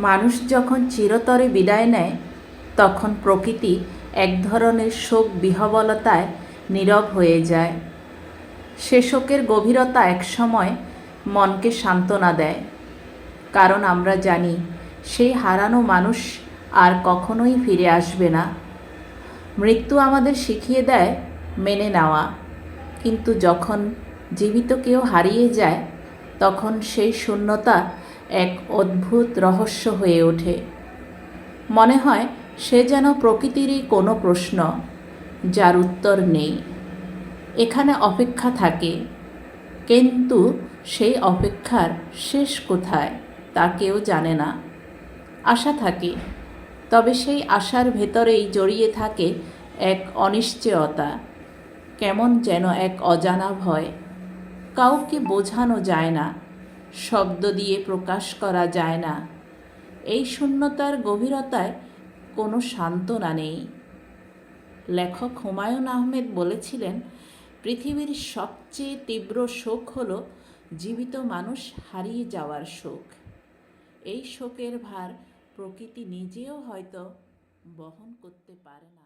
মানুষ যখন চিরতরে বিদায় নেয় তখন প্রকৃতি এক ধরনের শোক বিহ্বলতায় নীরব হয়ে যায়। সে শোকের গভীরতা একসময় মনকে সান্ত্বনা দেয়, কারণ আমরা জানি সেই হারানো মানুষ আর কখনোই ফিরে আসবে না। মৃত্যু আমাদের শিখিয়ে দেয় মেনে নেওয়া, কিন্তু যখন জীবিত কেউ হারিয়ে যায় তখন সেই শূন্যতা এক অদ্ভুত রহস্য হয়ে ওঠে। মনে হয় সে যেন প্রকৃতিরই কোনো প্রশ্ন যার উত্তর নেই। এখানে অপেক্ষা থাকে, কিন্তু সেই অপেক্ষার শেষ কোথায় তা কেউ জানে না। আশা থাকে, তবে সেই আশার ভেতরেই জড়িয়ে থাকে এক অনিশ্চয়তা, কেমন যেন এক অজানা ভয়। কাউকে বোঝানো যায় না, শব্দ দিয়ে প্রকাশ করা যায় না। এই শূন্যতার গভীরতায় কোনো সান্ত্বনা নেই। লেখক হুমায়ুন আহমেদ বলেছিলেন, পৃথিবীর সবচেয়ে তীব্র শোক হলো জীবিত মানুষ হারিয়ে যাওয়ার শোক। এই শোকের ভার প্রকৃতি নিজেও হয়তো বহন করতে পারে না।